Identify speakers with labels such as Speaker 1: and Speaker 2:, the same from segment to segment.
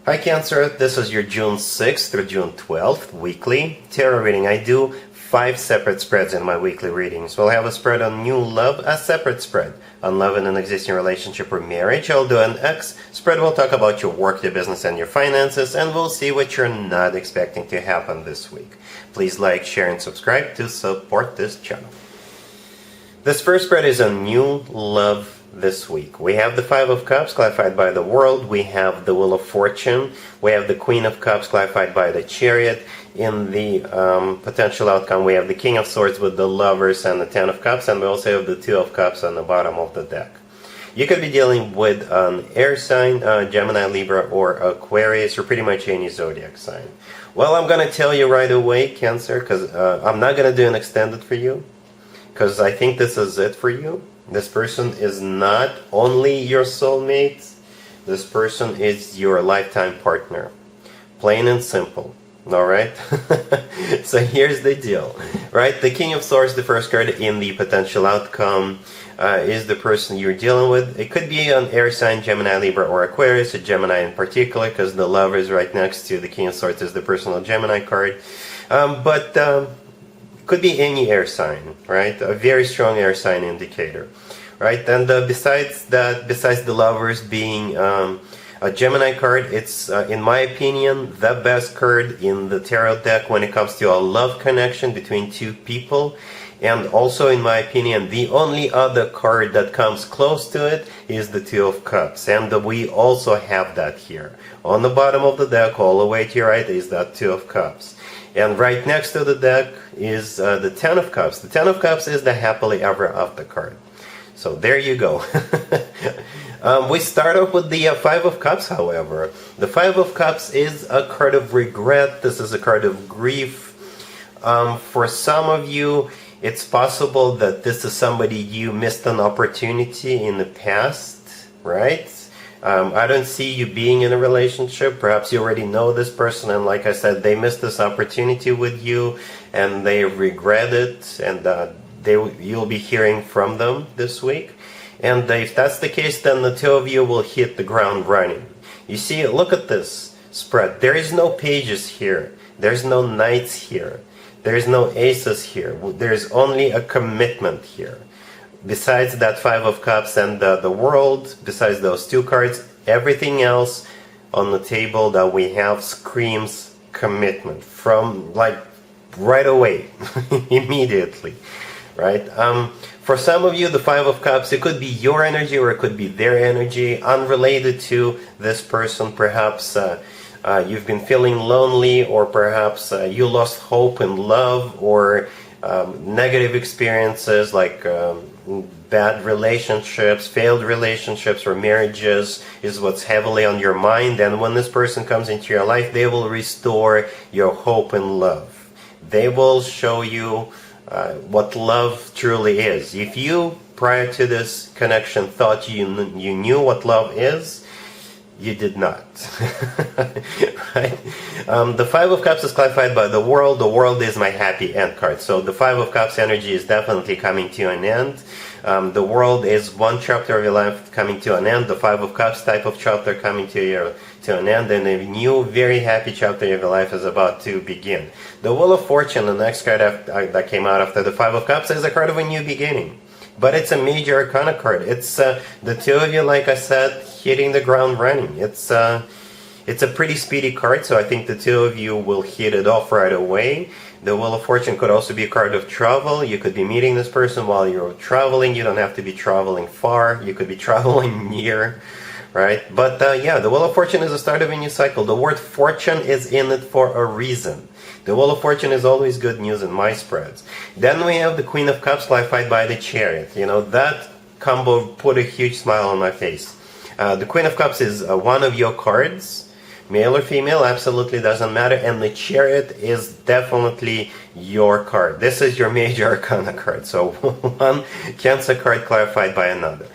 Speaker 1: Hi Cancer, this is your June 6th through June 12th weekly tarot reading. I do 5 separate spreads in my weekly readings. We'll have a spread on new love, a separate spread on love in an existing relationship or marriage. I'll do an X spread. We'll talk about your work, your business, and your finances, and we'll see what you're not expecting to happen this week. Please like, share, and subscribe to support this channel. This first spread is on new love this week. We have the Five of Cups clarified by the World. We have the Wheel of Fortune. We have the Queen of Cups clarified by the Chariot. In the potential outcome, we have the King of Swords with the Lovers and the Ten of Cups, and we also have the Two of Cups on the bottom of the deck. You could be dealing with an air sign, Gemini, Libra, or Aquarius, or pretty much any zodiac sign. Well, I'm going to tell you right away, Cancer, because I'm not going to do an extended for you, because I think this is it for you. This person is not only your soulmate, this person is your lifetime partner. Plain and simple. Alright? So here's the deal. Right? The King of Swords, the first card in the potential outcome, is the person you're dealing with. It could be an air sign, Gemini, Libra, or Aquarius, a Gemini in particular, because the Lovers right next to the King of Swords is the personal Gemini card. Could be any air sign, right? A very strong air sign indicator, right? And besides the Lovers being a Gemini card, it's, in my opinion, the best card in the tarot deck when it comes to a love connection between two people. And also, in my opinion, the only other card that comes close to it is the Two of Cups. And we also have that here. On the bottom of the deck, all the way to your right, is that Two of Cups. And right next to the deck is the Ten of Cups. The Ten of Cups is the happily ever after card. So there you go. We start off with the Five of Cups, however. The Five of Cups is a card of regret. This is a card of grief. For some of you, it's possible that this is somebody you missed an opportunity in the past, right? I don't see you being in a relationship. Perhaps you already know this person, and like I said, they missed this opportunity with you, and they regret it, and you'll be hearing from them this week. And if that's the case, then the two of you will hit the ground running. You see, look at this spread. There is no pages here. There's no knights here. There's no aces here. There's only a commitment here. Besides that Five of Cups and the World, besides those two cards, everything else on the table that we have screams commitment from, like, right away, immediately, right? For some of you, the Five of Cups, it could be your energy or it could be their energy, unrelated to this person. Perhaps you've been feeling lonely, or perhaps you lost hope in love, or negative experiences like bad relationships, failed relationships, or marriages is what's heavily on your mind. And when this person comes into your life, they will restore your hope and love. They will show you what love truly is. If you, prior to this connection, thought you knew what love is, you did not. Right? The Five of Cups is clarified by the World. The World is my happy end card. So the Five of Cups energy is definitely coming to an end. The World is one chapter of your life coming to an end. The Five of Cups type of chapter coming to an end. And a new, very happy chapter of your life is about to begin. The Wheel of Fortune, the next card that came out after the Five of Cups, is a card of a new beginning. But it's a major arcana card. It's the two of you, like I said, hitting the ground running. It's a pretty speedy card, so I think the two of you will hit it off right away. The Wheel of Fortune could also be a card of travel. You could be meeting this person while you're traveling. You don't have to be traveling far. You could be traveling near, right? But yeah, the Wheel of Fortune is the start of a new cycle. The word fortune is in it for a reason. The Wheel of Fortune is always good news in my spreads. Then we have the Queen of Cups clarified by the Chariot. You know, that combo put a huge smile on my face. The Queen of Cups is one of your cards. Male or female, absolutely doesn't matter. And the Chariot is definitely your card. This is your major arcana card. So one Cancer card clarified by another.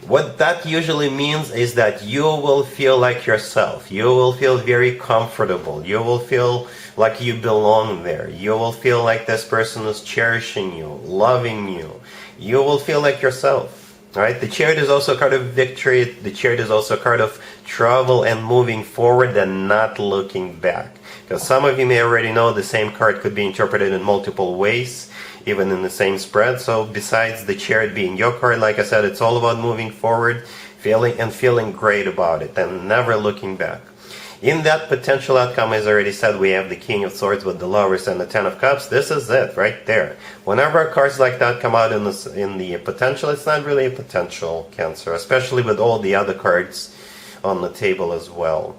Speaker 1: What that usually means is that you will feel like yourself. You will feel very comfortable. You will feel like you belong there. You will feel like this person is cherishing you, loving you. You will feel like yourself. Right? The Chariot is also a card of victory. The Chariot is also a card of travel and moving forward and not looking back. Because some of you may already know the same card could be interpreted in multiple ways, even in the same spread. So besides the Chariot being your card, like I said, it's all about moving forward, feeling great about it and never looking back. In that potential outcome, as I already said, we have the King of Swords with the Lovers and the Ten of Cups. This is it right there. Whenever cards like that come out in the potential, it's not really a potential, Cancer, especially with all the other cards on the table as well.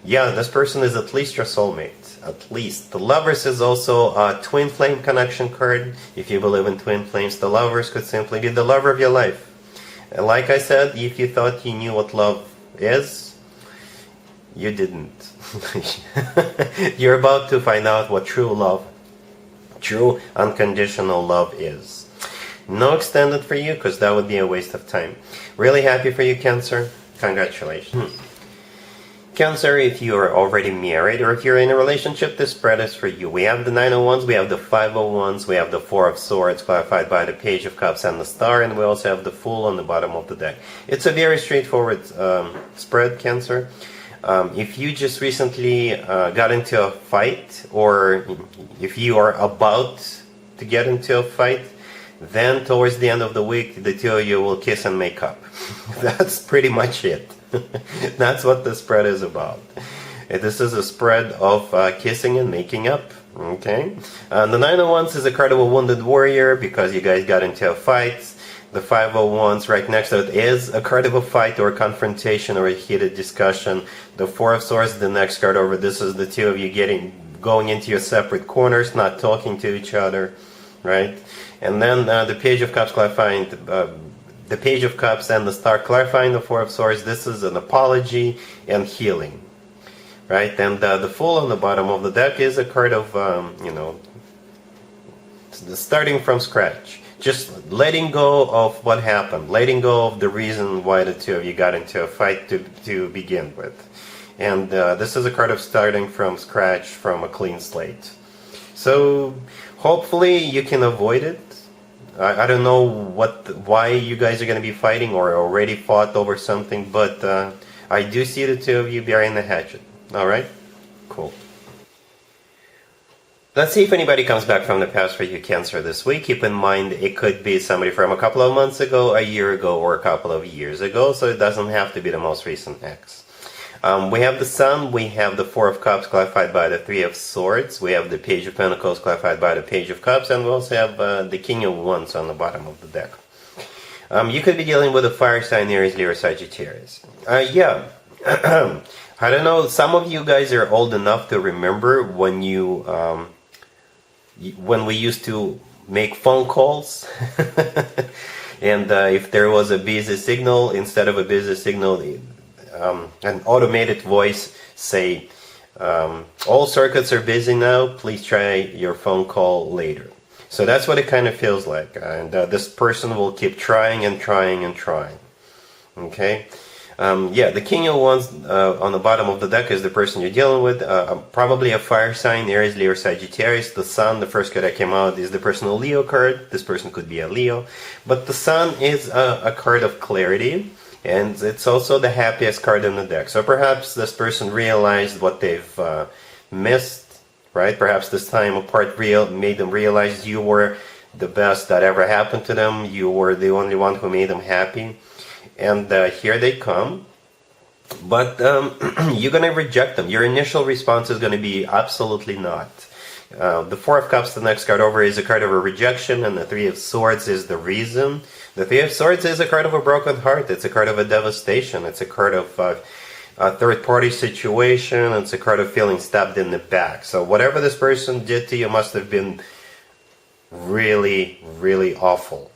Speaker 1: Yeah, this person is at least your soulmate. At least. The Lovers is also a twin flame connection card. If you believe in twin flames, the Lovers could simply be the lover of your life. And like I said, if you thought you knew what love is, you didn't. You're about to find out what true love, true unconditional love is. No extended for you, because that would be a waste of time. Really happy for you, Cancer. Congratulations. Cancer, if you are already married or if you're in a relationship, this spread is for you. We have the Nine of Wands, we have the Five of Wands, we have the Four of Swords, clarified by the Page of Cups and the Star, and we also have the Fool on the bottom of the deck. It's a very straightforward spread, Cancer. If you just recently got into a fight, or if you are about to get into a fight, then towards the end of the week, the two of you will kiss and make up. That's pretty much it. That's what the spread is about. This is a spread of kissing and making up. Okay? The Nine of Wands is a card of a wounded warrior because you guys got into a fight. The Five of Wands right next to it is a card of a fight or a confrontation or a heated discussion. The Four of Swords, the next card over, this is the two of you going into your separate corners, not talking to each other, right? And then the Page of Cups clarifying the Page of Cups and the Star clarifying the Four of Swords. This is an apology and healing, right? And the Fool on the bottom of the deck is a card of starting from scratch. Just letting go of what happened, letting go of the reason why the two of you got into a fight to begin with. And this is a card of starting from scratch, from a clean slate. So hopefully you can avoid it. I don't know why you guys are going to be fighting or already fought over something, but I do see the two of you bearing the hatchet. Alright? Cool. Let's see if anybody comes back from the past for you, Cancer, this week. Keep in mind, it could be somebody from a couple of months ago, a year ago, or a couple of years ago, so it doesn't have to be the most recent ex. We have the Sun, we have the Four of Cups clarified by the Three of Swords, we have the Page of Pentacles clarified by the Page of Cups, and we also have the King of Wands on the bottom of the deck. You could be dealing with a fire sign, Aries, Leo, or Sagittarius. Yeah. I don't know, some of you guys are old enough to remember when when we used to make phone calls and if there was a busy signal, instead of a busy signal, an automated voice say, all circuits are busy now, please try your phone call later. So that's what it kind of feels like, and this person will keep trying and trying and trying. Okay? Yeah, the King of Wands on the bottom of the deck is the person you're dealing with. Probably a fire sign, Aries, Leo, or Sagittarius. The Sun, the first card that came out, is the personal Leo card. This person could be a Leo. But the Sun is a card of clarity, and it's also the happiest card in the deck. So perhaps this person realized what they've missed, right? Perhaps this time apart made them realize you were the best that ever happened to them. You were the only one who made them happy. And here they come, but you're going to reject them. Your initial response is going to be absolutely not. The Four of Cups, the next card over, is a card of a rejection, and the Three of Swords is the reason. The Three of Swords is a card of a broken heart. It's a card of a devastation. It's a card of a third-party situation. It's a card of feeling stabbed in the back. So whatever this person did to you must have been really, really awful.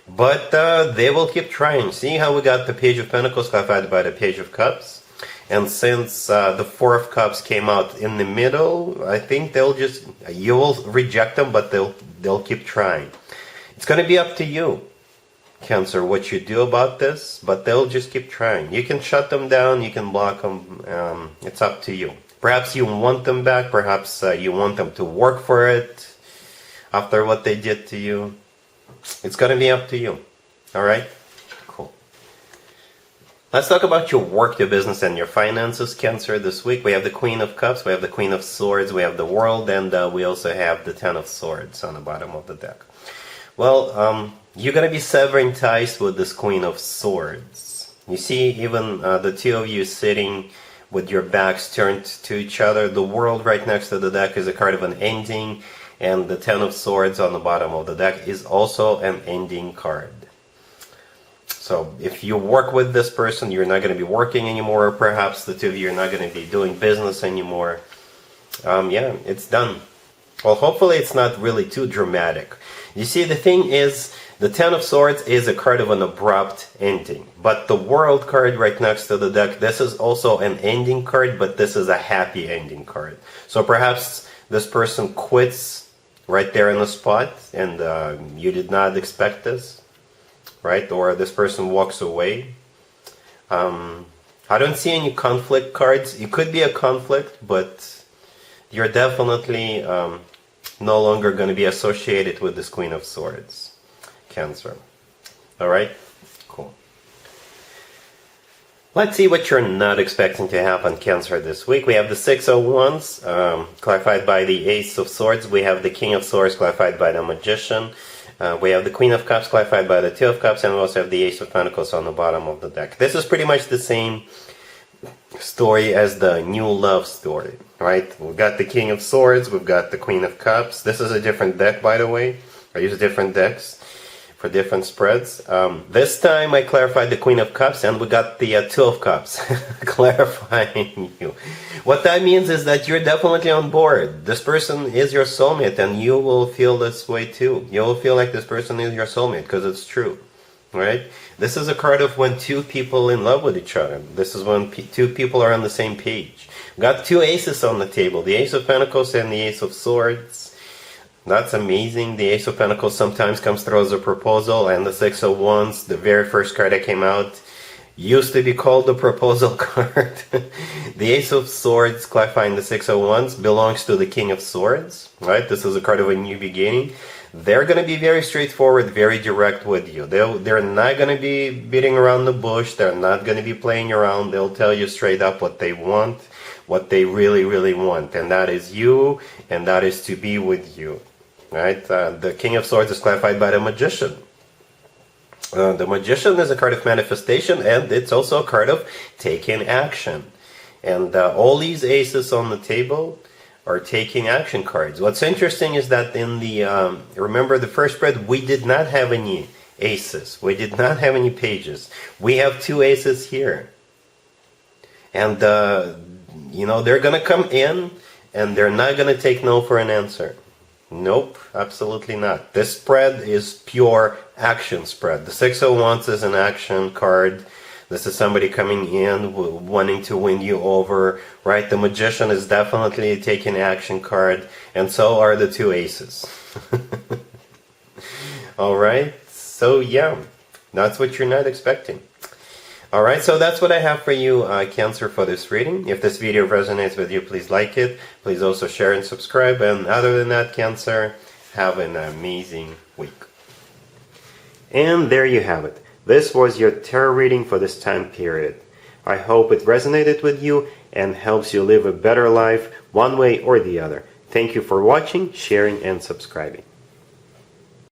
Speaker 1: But they will keep trying. See how we got the Page of Pentacles clarified by the Page of Cups? And since the Four of Cups came out in the middle, I think you will reject them, but they'll keep trying. It's going to be up to you, Cancer, what you do about this, but they'll just keep trying. You can shut them down, you can block them, it's up to you. Perhaps you want them back, perhaps you want them to work for it after what they did to you. It's going to be up to you. Alright? Cool. Let's talk about your work, your business, and your finances, Cancer. This week we have the Queen of Cups, we have the Queen of Swords, we have the World, and we also have the Ten of Swords on the bottom of the deck. Well, you're going to be severing ties with this Queen of Swords. You see, even the two of you sitting with your backs turned to each other. The World right next to the deck is a card of an ending, and the Ten of Swords on the bottom of the deck is also an ending card. So if you work with this person, you're not going to be working anymore, or perhaps the two of you are not going to be doing business anymore. Yeah, it's done. Well, hopefully it's not really too dramatic. You see, the thing is, the Ten of Swords is a card of an abrupt ending. But the World card right next to the deck, this is also an ending card, but this is a happy ending card. So perhaps this person quits right there in the spot, and you did not expect this. Right? Or this person walks away. I don't see any conflict cards. It could be a conflict, but you're definitely no longer going to be associated with this Queen of Swords, Cancer. Alright? Cool. Let's see what you're not expecting to happen, Cancer, this week. We have the Six of Wands, clarified by the Ace of Swords. We have the King of Swords, clarified by the Magician. We have the Queen of Cups clarified by the Two of Cups, and we also have the Ace of Pentacles on the bottom of the deck. This is pretty much the same story as the new love story, right? We've got the King of Swords, we've got the Queen of Cups. This is a different deck, by the way. I use different decks for different spreads. This time I clarified the Queen of Cups, and we got the Two of Cups clarifying you. What that means is that you're definitely on board. This person is your soulmate, and you will feel this way too. You will feel like this person is your soulmate, because it's true, right? This is a card of when two people in love with each other. This is when two people are on the same page. We've got two aces on the table, the Ace of Pentacles and the Ace of Swords. That's amazing. The Ace of Pentacles sometimes comes through as a proposal, and the Six of Wands, the very first card that came out, used to be called the proposal card. The Ace of Swords, clarifying the Six of Wands, belongs to the King of Swords, right? This is a card of a new beginning. They're going to be very straightforward, very direct with you. They're not going to be beating around the bush. They're not going to be playing around. They'll tell you straight up what they want, what they really, really want. And that is you, and that is to be with you, right? The King of Swords is clarified by the Magician. The Magician is a card of manifestation, and it's also a card of taking action. And all these aces on the table are taking action cards. What's interesting is that in the, remember the first spread, we did not have any aces. We did not have any pages. We have two aces here. And, you know, they're going to come in, and they're not going to take no for an answer. Nope, absolutely not. This spread is pure action spread. The Six of Wands is an action card. This is somebody coming in, wanting to win you over, right? The Magician is definitely a taking action card, and so are the two aces. Alright, so yeah, that's what you're not expecting. Alright, so that's what I have for you, Cancer, for this reading. If this video resonates with you, please like it. Please also share and subscribe. And other than that, Cancer, have an amazing week. And there you have it. This was your tarot reading for this time period. I hope it resonated with you and helps you live a better life one way or the other. Thank you for watching, sharing, and subscribing.